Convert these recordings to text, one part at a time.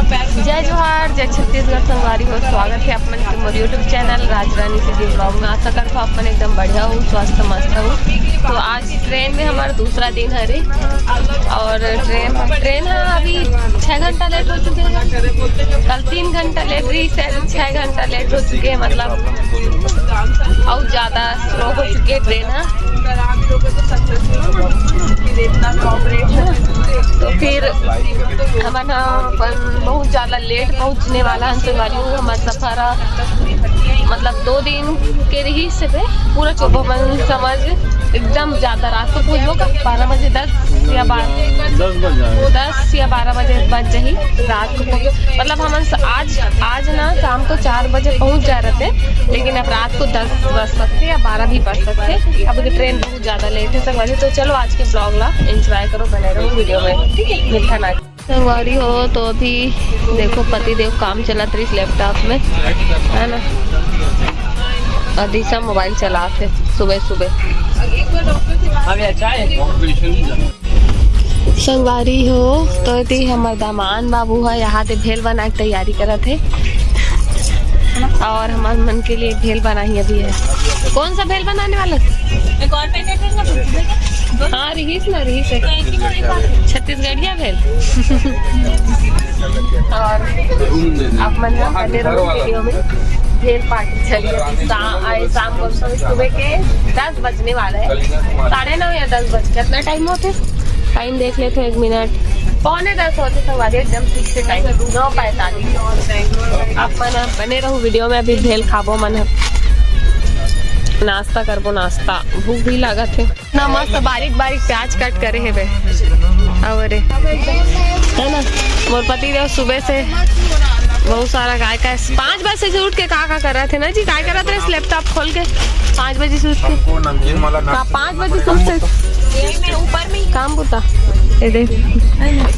जय जोहार, जय छत्तीसगढ़। संगवारी हो, स्वागत है अपन के मोर यूट्यूब चैनल राजरानी सिटी ब्लॉग में। आशा करता हूँ अपन एकदम बढ़िया हूँ, स्वस्थ मस्त हूँ। तो आज ट्रेन में हमारा दूसरा दिन है रे, और ट्रेन है अभी 6 घंटा लेट हो चुके हैं। कल 3 घंटा लेट रही, 6 घंटा लेट हो चुके हैं, मतलब और ज़्यादा स्लो हो चुकी है ट्रेन है। तो फिर हमारा बहुत ज़्यादा लेट पहुँचने वाला है संगवारी हूँ। हमारा सफ़र मतलब 2 दिन के रही से पूरा चौबन समझ एकदम ज़्यादा रात को पहुँचो का 12 बजे 10 या 12 बजे बज जाही रात को मतलब हम आज ना शाम को 4 बजे पहुँच जा रहे थे, लेकिन अब रात को 10 बज सकते या 12 भी बज सकते। अब ट्रेन बहुत ज़्यादा लेट है संगवारी। तो चलो आज के ब्लॉग ला एंजॉय करो, बने रहो वीडियो में, ठीक है। मिलता ना संगवारी हो। तो अभी देखो पति देव काम चला रही लैपटॉप में, है ना। दिशा मोबाइल चलाते सुबह सुबह। संगवारी हो तो थी हमारे दामान बाबू है यहाँ से भेल बना के तैयारी करा थे, और हमारे मन के लिए भेल बनाई अभी है। कौन सा भेल बनाने वाला? एक और पैकेट है। हाँ रहीस ना, रहीस है छत्तीसगढ़िया भेल। और अब मन बने रहो वीडियो में। भेल पार्टी चलिए शाम को सुबह के 10 बजने वाला है, 9:30 या 10 बज। कितना टाइम होते? टाइम देख लेते 1 मिनट, 9:45 होते संगवारी, एकदम ठीक से टाइम 9:45। अब मन बने रहो वीडियो में। अभी भेल खाबो, मन नाश्ता करबो, नाश्ता भूख भी लागत है ना। मस्त बारीक बारीक प्याज कट करे है बे, और है ना। मोर पति देव सुबह से बहुत सारा काय 5 बजे से उठ के का कर रहे थे ना जी, काय कर रहे थे लैपटॉप खोल के 5 बजे से उठ के 5 बजे से ऊपर में काम बुता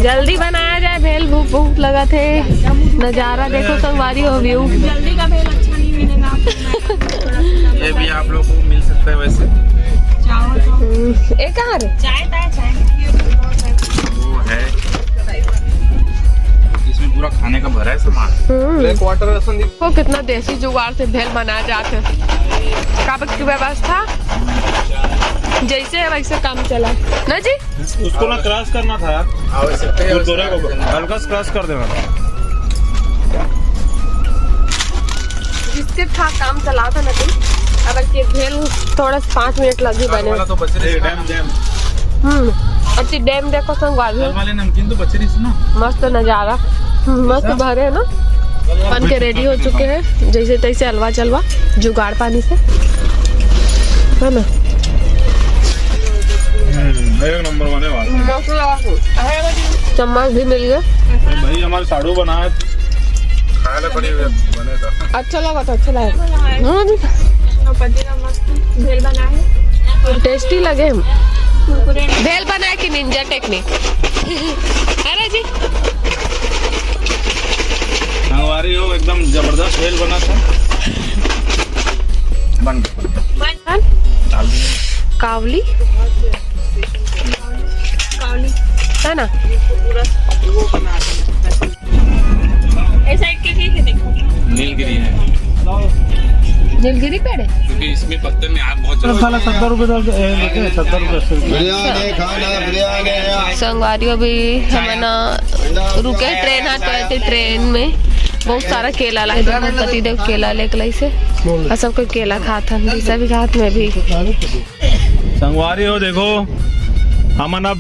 जल्दी बनाया जाए भेल। भूख भूख लगा थे। नजारा देखो संगवारी हो, व्यू। जल्दी का भेल अच्छा नहीं मिलेगा। ये भी आप लोगों को मिल सकता है वैसे। एक कहाँ रे? चाय वो है, इसमें पूरा खाने का भरा है सामान। ब्लैक वाटर रसन देखो कितना देसी जुगाड़ से भेल बनाया जाते हैं। काबक की व्यवस्था जैसे है वैसे काम चला ना जी। उसको ना क्रॉस करना था यार, हल्का क्रॉस कर देना। जिससे था काम चला था ना तुम। अब के भेल थोड़ा 5 मिनट लगी बने। तो डैम अच्छी डैम देखो संगवारी वाले नमकीन तो बचे नहीं ना। मस्त नजारा, मस्त भरे है ना। बन के रेडी हो चुके हैं जैसे तैसे हलवा चलवा जुगाड़ पानी से, है ना। एक नंबर बने वाले। चम्मच भी मिल गया भाई, हमारे साड़ू बनाए बनेगा। अच्छा लगा था, अच्छा लगा। भेल बना है, टेस्टी लगे। भेल बनाए कि निंजा टेक्निक अरे जी हमारी हो एकदम जबरदस्त भेल बना था। बन कावली है ना। नीलगिरी है, नीलगिरी पेड़ है क्योंकि इसमें पत्ते में आग बहुत चलता है। 70 रुपए 70 रुपए। संगवारियों भी हमें ना रुके ट्रेन आते ट्रेन में बहुत सारा केला लाए थे। पति देव केला लेके लाई से, और सबको केला खाता, दिशा भी खात में भी। संगवारी हो देखो, हम अब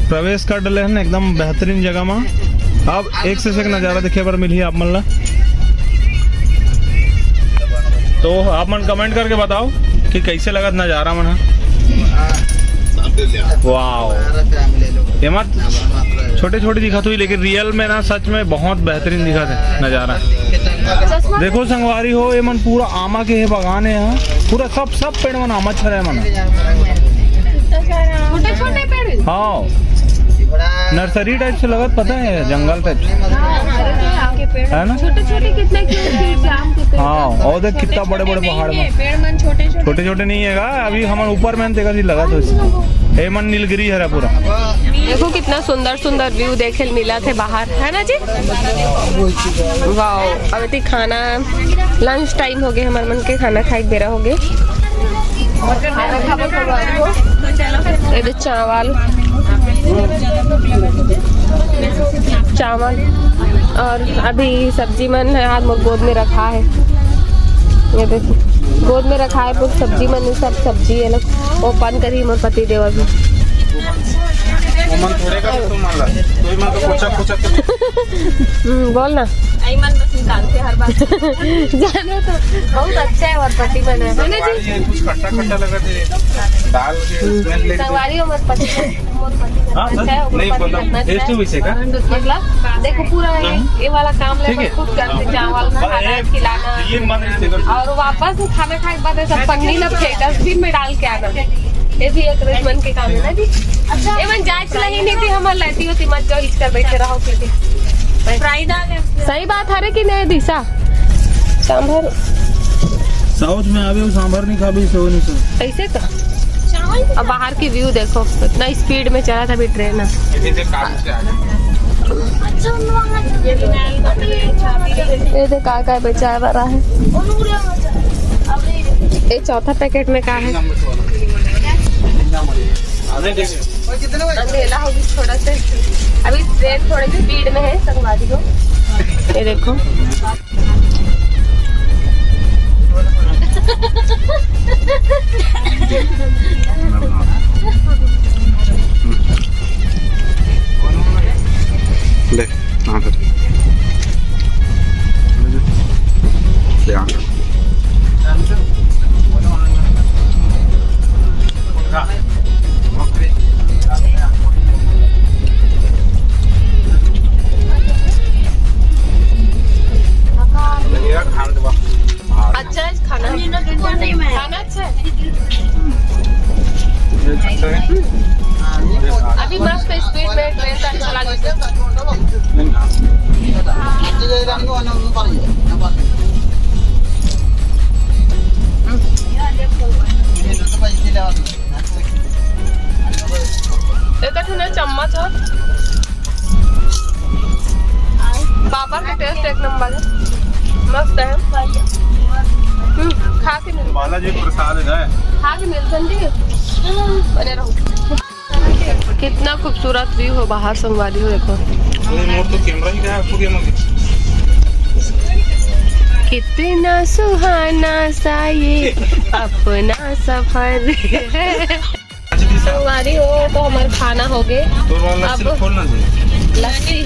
प्रवेश कर डले हैं एकदम बेहतरीन जगह में। अब एक से एक नज़ारा देखे पर मिली आप मन। तो आप मन कमेंट करके बताओ कि कैसे लगा नज़ारा मन। वाह, ये मत छोटे छोटे दिखत हुई, लेकिन रियल में ना सच में बहुत बेहतरीन दिखा है नज़ारा। देखो संगवारी हो, ये मन पूरा आमा के है बागान है यहाँ, पूरा सब पेड़ मन आमा छर है मन। छोटे छोटे पेड़, हाँ नर्सरी टाइप से लगत, पता है जंगल टाइप है ना। छोटे छोटे कितने हाँ, और देख कितना बड़े बड़े पहाड़ में। पेड़ मन छोटे छोटे नहीं है, अभी हमारे ऊपर में देखा लगा तो हेमन नीलगिरी है पूरा। देखो कितना सुंदर सुंदर व्यू देखे मिला थे बाहर, है ना जी। वाओ, अब तो खाना लंच टाइम हो गया, हमारे मन के खाना खाए बेरा हो गए। ये चावल चावल और अभी सब्जी मन है हाथ में गोद में रखा है। ये देखो गोद में रखा है कुछ सब्जी मन, सब सब्जी है लोग ओपन करी मोर पति देव अभी। बोल ना बस निकालते हर बार जानो तो बहुत अच्छा है और पति बना है ना जी। कुछ खट्टा खट्टा लगा थे दाल के संगवारी और मत पति अच्छा है नहीं बोला टेस्ट वैसे का मतलब देखो पूरा ये वाला काम ले खुद करते चावल खाना खिलाना और वापस खाना खाने के बाद सब पन्नी ना फेंक डस्टबिन में डाल के आना। ये भी एक रेस्टोरेंट के काम है ना जी। अच्छा एवं जांच लगी नहीं थी हमारे लेती होती मत जो हिच कर बैठे रहो पीते फ्राई दाल है। सही बात है रे कि नहीं दिशा। सांभर साउथ में आवे सांभर नहीं खाबी सो नहीं सो ऐसे का अब बाहर की व्यू देखो इतना स्पीड में चला था अभी ट्रेन। ये देख का बेचा रहा है। ये चौथा पैकेट में का है अंधेला होगी थोड़ा से। अभी ट्रेन थोड़ी सी स्पीड में है संगवारी को। ये देखो ले अच्छा है खाना खाना अच्छा है। अभी मस्त स्पीड में ट्रेन का चला चम्मच है पापड़ का टेस्ट एक नंबर है मस्त है। खा के मिल बालाजी प्रसाद है खा के मिल संजी बने रहो। कितना खूबसूरत व्यू हो बाहर संगवारी हो देखो। मोर तो कैमरा ही क्या आपको क्या कितना सुहाना सा ये अपना सफर है। संगवारी हो तो हमारा खाना हो गए। अब लस्सी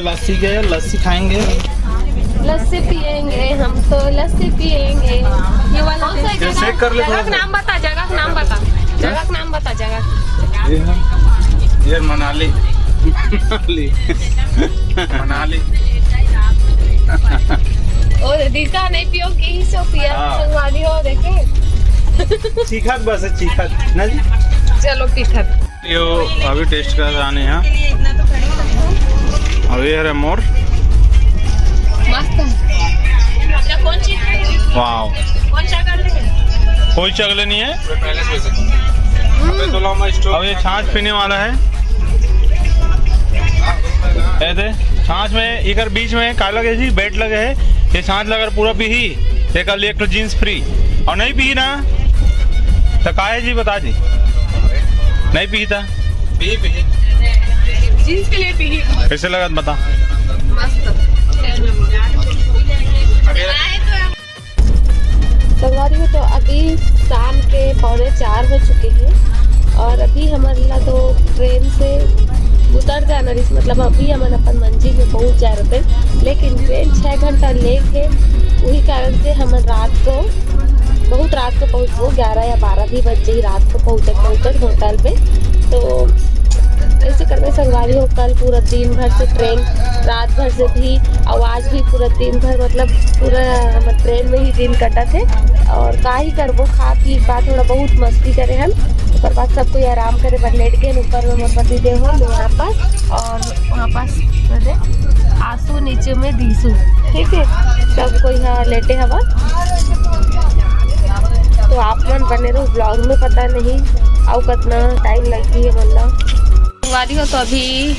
लस्सी के लस्सी खाएंगे लस्सी पियेंगे हम तो लस्सी पियेंगे। ये वाला चेक कर ले जगह का नाम बता जगह का नाम बता जगह का नाम बता जगह ये मनाली मनाली और दिशा नहीं पियो की सो पिया संगवारी हो देखे चीखत बस है चीखत ना जी। चलो पीखत यो अभी टेस्ट कर आने हैं अभी है मोर मस्त है। कौन सी वाओ कौन सा कर ले कोई चगले नहीं है। अब ये छाछ पीने वाला है। ऐसे छाछ में इधर बीच में का लगे जी बेट लगे है। ये छाछ लगा पूरा पी ही एक तो जीन्स फ्री और नहीं पी ना तो का है जी बता जी नहीं पी था जीन्स के लिए पी कैसे लगा बता। संगवारी में तो अभी शाम के 3:45 बज चुके हैं और अभी हमारा तो ट्रेन से उतर जाना रही मतलब अभी हम अपन मंजिल में पहुंच जा रहे थे लेकिन ट्रेन 6 घंटा लेट है। वही कारण से हम बहुत रात को पहुँच 11 या 12 भी बज गई रात को पहुँचत होटल पे। तो ऐसे करके संगवारी हो कल पूरा दिन भर से ट्रेन रात भर से भी और आज भी पूरा दिन भर मतलब पूरा हम ट्रेन में ही दिन कटा थे और का ही करबो खा पी बाद थोड़ा बहुत मस्ती करे हम उसके बाद सब कोई आराम करे पर लेट गए ऊपर में मोरपति देव हो वहाँ पास और वहाँ पास आंसू नीचे में दीसू ठीक है सब कोई हाँ लेटे हवा। तो आप मन बने रहो ब्लॉग में पता नहीं और कितना टाइम लगती है मतलब संगवारी हो। तो अभी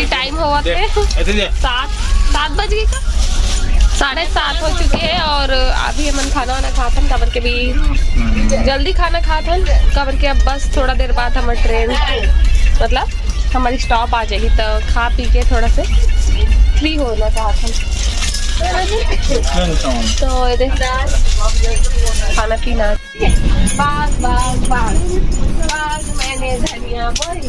टाइम हुआ थे 7 बज गए का 7:30 हो चुके हैं। और अभी हम खाना वाना खाते कबर के भी जल्दी खाना खाते कबर के। अब बस थोड़ा देर बाद हमारी ट्रेन मतलब हमारी स्टॉप आ जाएगी तो खा पी के थोड़ा से फ्री होना चाहते हैं। तो खाना पीना बाग बाग बाग बाग मैंने धनिया बोई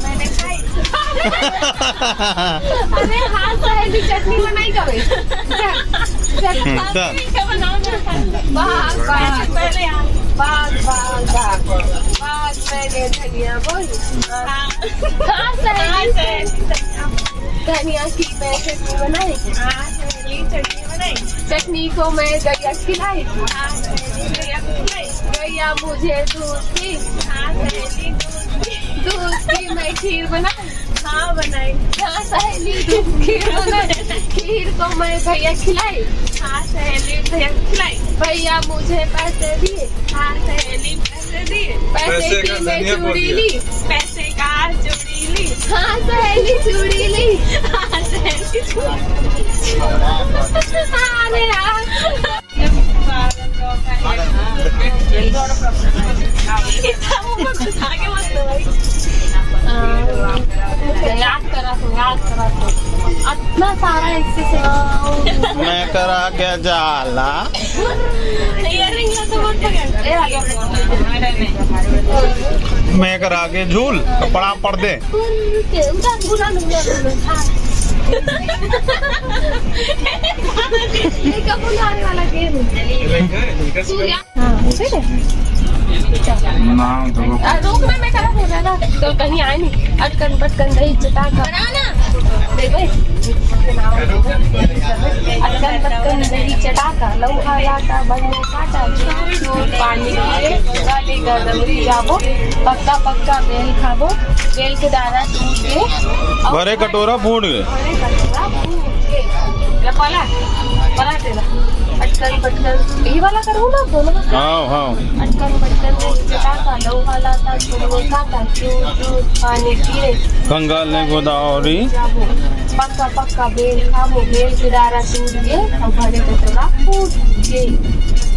मैंने खाई। अरे हाँ सहेली चटनी बनाई कभी बाग बाग बाग बाग बाग बाग मैंने धनिया बोई। हाँ सहेली धनिया की मैं चटनी बनाई। हाँ सहेली चटनी बनाई। चटनी को मैं गैया खिलाई। हाँ सहेली गैया खिलाई। गैया मुझे दूध की। हाँ सहेली दूध की मैं खीर बनाई। हाँ बनाई। हाँ सहेली दूध खीर बनाई। खीर को मैं भैया खिलाई। हाँ सहेली भैया खिलाई। भैया मुझे पैसे दिए। हाँ सहेली पैसे दिए। पैसे की मैं चूड़ी ली। पैसे का चूड़ी ली। हाँ सहेली चूड़ी ली। हाँ सहेली अरे यार याद करा तो इतना सारा इससे सुनाओ। मैं करा के जाला मैं करा के झूल कपड़ा पड़ दे। रोकना मैं करा हो जाएगा तो कहीं आए नहीं। अटकन पटकन दही चटा अटकन पटकन दही चटाका लौहा लाटा बनने काटा पानी पिए गाली गरम जाबो पक्का पक्का बेल खाबो बेल के दाना टूट के भरे कटोरा फूट गए। अटकन पटकन यही वाला करूँ ना दोनों। हाँ अटकन पटकन चटाका लौहा लाटा बनने काटा पानी पिए कंगाल ने गोदावरी पक्का पक्का बेल खाबो बेल के दाना टूट के और भरे कटोरा फूट गए।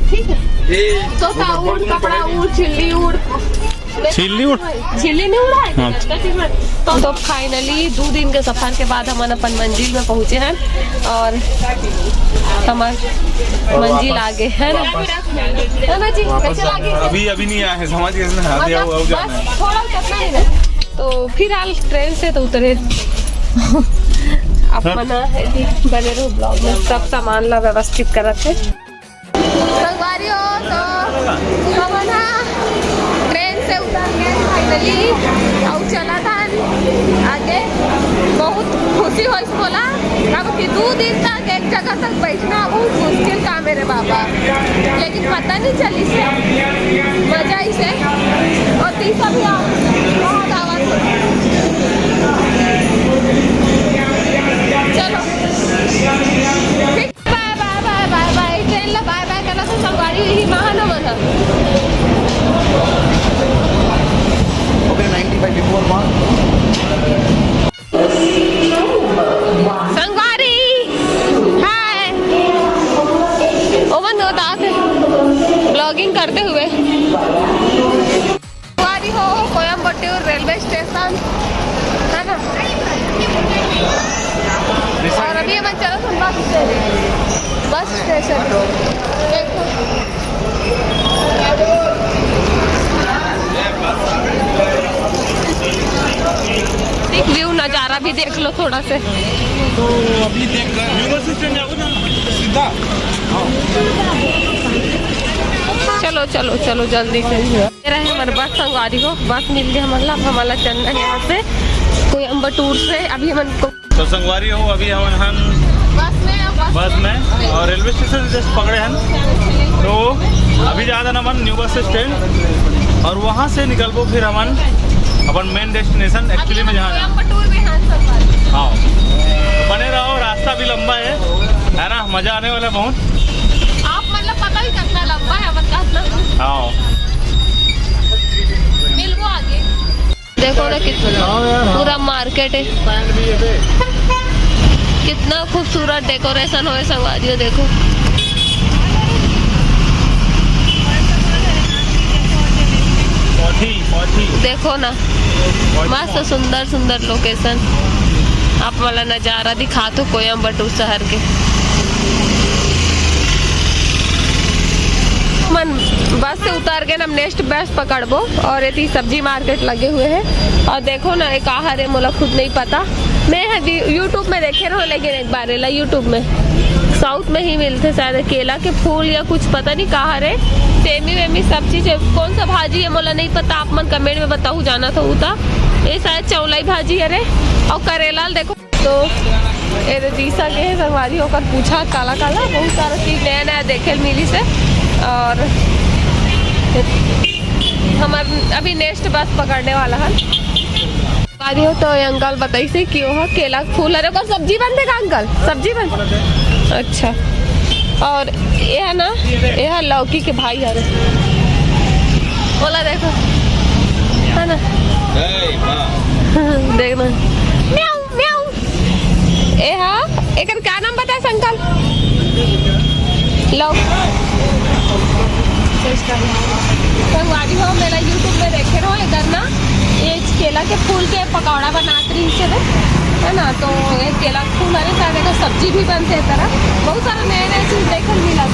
ठीक है तो उड़ कपड़ा उड़ छिल्ली उड़ छिल्ली नहीं उड़ा है। तो फाइनली 2 दिन के सफर के बाद हम अपन मंजिल में पहुंचे हैं और हमार मंजिल आगे है ना जी। कैसे लागे अभी नहीं आए हैं समझ गए थोड़ा कितना ही ना। तो फिर हाल ट्रेन से तो उतरे अपना है जी बने रहो ब्लॉग में। सब सामान ला व्यवस्थित कर रखे संगवारी हो। तो हम ना ट्रेन से उतर गए फाइनली और चला था आगे। बहुत खुशी हो इस बोला कि 2 दिन तक एक जगह तक बैठना बहुत मुश्किल काम है रे बाबा। लेकिन पता नहीं चली से मजा इसे और तीसरा भी बहुत आवाज। चलो bye bye bye bye bye train ला बाय बाय करना तो संगवारी ही महान मजा। संगवारी हाय ओवन होता थे ब्लॉगिंग करते हुए। संगवारी हो कोयम्बटूर रेलवे स्टेशन है ना। और अभी हम चलो सुन बस स्टेशन देखो व्यू नज़ारा भी देख लो थोड़ा से। तो अभी देख जाओ ना सीधा। चलो चलो चलो जल्दी से रहे हमारे बस संगवारी को बस मिल गई हमारा चंदन यहाँ से कोयम्बटूर से। अभी हम तो संगवारी हो अभी हम बस में और रेलवे स्टेशन से जस्ट पकड़े हैं। तो अभी ज़्यादा नमन न्यू बस स्टैंड और वहाँ से निकलबो फिर हमन अपन मेन डेस्टिनेशन एक्चुअली में जहाँ हाँ बने रहो। रास्ता भी लंबा है ना मज़ा आने वाला बहुत। आप मतलब पता आओ मिल वो आगे देखो ना कितना पूरा मार्केट है, कितना खूबसूरत डेकोरेशन हो संगवारी हो। देखो देखो ना मस्त सुंदर सुंदर लोकेशन। आप वाला नज़ारा दिखा तो कोयम्बटूर शहर के। मन बस से उतार के हम नेक्स्ट बस पकड़बो और ये सब्जी मार्केट लगे हुए हैं। और देखो ना एक आहार है, मुझे खुद नहीं पता, मैं यूट्यूब में देखे रहो, लेकिन एक बार यूट्यूब में साउथ में ही मिलते शायद केला के फूल या कुछ पता नहीं कहा है, सेमी वेमी सब चीज है। कौन सा भाजी है मोला नहीं पता, आप मन कमेंट में बताऊ जाना तो उता। ये शायद चौलाई भाजी है रे। और करेला देखो तो ये दिशा के संगवारी होकर पूछा काला काला बहुत सारा चीज नया नया देखे मिली से। और हमार अभी नेक्स्ट बस पकड़ने वाला है। हो तो अंकल बताई से क्यों है केला फूल है और सब्जी बनते का अंकल, सब्जी बन अच्छा। और ये है ना, ये है लौकी के भाई है बोला देखो है ना देखना म्याऊ म्याऊ। ये है एक क्या नाम बताए अंकल, लौ संगवारी हो मेरा यूट्यूब में देखे रहो इधर ना, ये केला के फूल के पकौड़ा बनाते रही से है ना। तो ये केला के फूल है सारे का सब्जी भी बनते है तरह, बहुत सारा नया नया चीज देखने मिला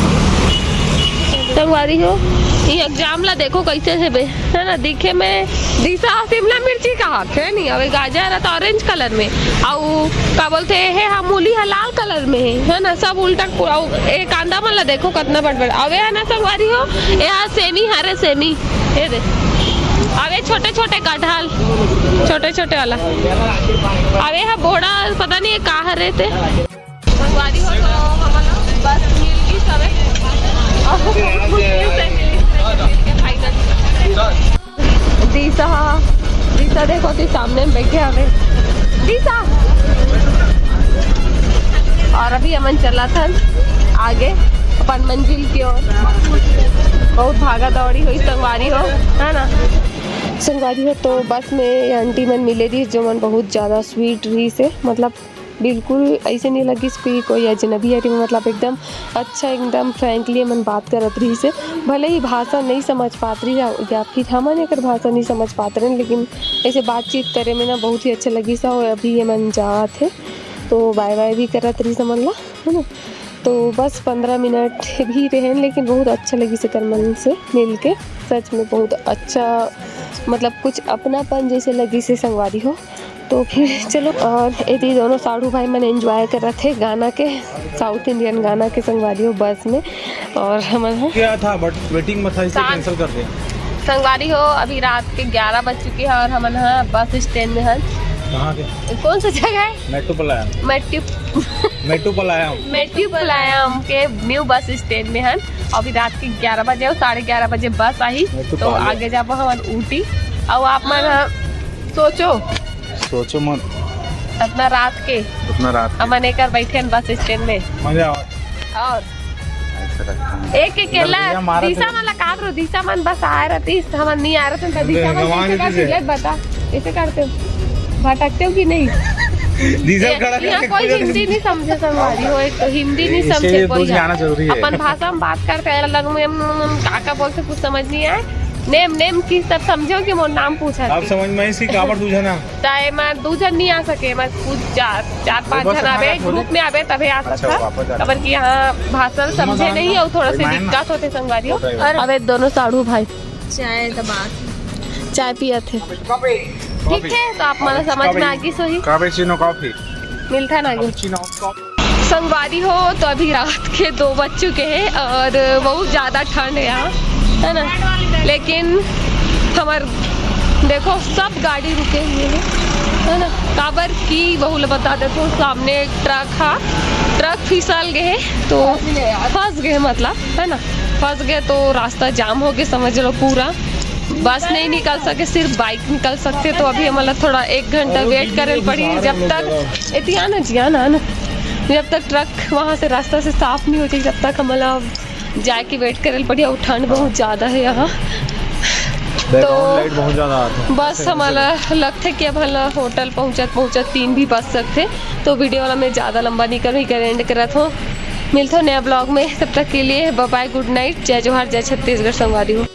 संगवारी हो। ये एग्जाम ला देखो कैसे से बे है ना, दिखे में दिशा शिमला मिर्ची का हक है नहीं। अब गाजर है तो ऑरेंज कलर में, और क्या बोलते है हम मूली है लाल कलर में है ना, सब उल्टा पूरा। एक कांदा मन ला देखो कितना बड़ बड़ अवे है ना संगवारी हो। यहाँ सेमी हरे सेमी ये दे, अवे छोटे छोटे कटहल छोटे छोटे वाला, अवे है बोड़ा पता नहीं कहाँ रहे थे संगवारी हो। तो हमारा बस मिल गई सब दिशा दिशा देखो तो सामने में बैठे हमें दिशा। और अभी अमन चला था आगे अपन मंजिल की ओर, बहुत भागा दौड़ी हुई संगवारी हो है ना। संगवारी हो तो बस में आंटी मन मिले थी जो मन बहुत ज़्यादा स्वीट रही से, मतलब बिल्कुल ऐसे नहीं लगी कि कोई अजनबी है, मतलब एकदम अच्छा एकदम फ्रेंकली मन बात करत रही से। भले ही भाषा नहीं समझ पात रही या फिर हमन एक भाषा नहीं समझ पाते रहे, लेकिन ऐसे बातचीत करे में ना बहुत ही अच्छा लगी सा। और अभी ये मन जा थे तो बाय बाय भी करत रही समझ ला है ना। तो बस 15 मिनट भी रहे, लेकिन बहुत अच्छा लगी से कर मन से मिल के, सच में बहुत अच्छा, मतलब कुछ अपनापन जैसे लगी से संगवारी हो। तो फिर चलो, और ये दोनों साड़ू भाई मैंने एंजॉय कर रहे थे गाना के, साउथ इंडियन गाना के संगवारी हो बस में। और हमारा क्या था बट वेटिंग में था इसलिए कैंसिल कर दिया संगवारी हो। अभी रात के 11 बज चुके हैं और हम यहाँ बस स्टैंड में हैं। कहाँ के कौन सा जगह है? मेट्रोपलायम के न्यू बस स्टैंड में हैं। अभी रात के 11 बजे और 11:30 बजे बस आई, तो आगे जाब हम ऊटी। और आप मन सोचो मत अपना रात अमन एक बैठे बस स्टैंड में मजा। और एक केला दिशा मन लगा दो, दिशा मन बस आ रही हम नहीं आ रहे थे। दिशा मन बता ऐसे करते हो, भटकते हो कि नहीं? यहाँ कोई हिंदी नहीं समझे संगवारी हो, एक तो हिंदी नहीं समझे कोई, अपन भाषा में बात करते हैं काका बोलते कुछ समझ नहीं आए। नेम की सब समझो कि मोर नाम पूछा आप समझ में इसी काबर दूजना चाहे मैं दूजन नहीं आ सके, मैं कुछ 4-5 जन आवे ग्रुप में आवे तभी आ सकता, खबर कि यहाँ भाषा समझे नहीं और थोड़ा सी दिक्कत होते संगवारी हो। अबे दोनों साड़ू भाई चाय पिया थे, ठीक है। तो आप मन समझ में आ गई सोही कॉफी मिलता ना संगवारी हो। तो अभी रात के 2 बज चुके हैं और बहुत ज़्यादा ठंड है यहाँ है ना, लेकिन हमार देखो सब गाड़ी रुके हुए हैं है ना। काबर की बहुल बता देते हो, सामने एक ट्रक फिसल गए तो फंस गए, मतलब है ना फंस गए तो रास्ता जाम हो गया समझ लो पूरा। बस नहीं निकल सके, सिर्फ बाइक निकल सकते। तो अभी हमारा थोड़ा 1 घंटा वेट करे पड़ी, जब तक जियाना जब तक ट्रक वहाँ से रास्ता से साफ नहीं हो जाए, जब तक हमारा जाए की वेट करे पड़ी और ठंड बहुत ज़्यादा है यहाँ। बैकग्राउंड लाइट बहुत ज़्यादा आती। बस हमारा लगता है कि अब हम होटल पहुँचत 3 भी बज सकते। तो वीडियो वाला मैं ज़्यादा लंबा नहीं करूँ, एंड करत हूँ। मिलते हो नया ब्लॉग में, तब तक के लिए बाय बाय, गुड नाइट, जय जोहार, जय छत्तीसगढ़ संगवारी हो।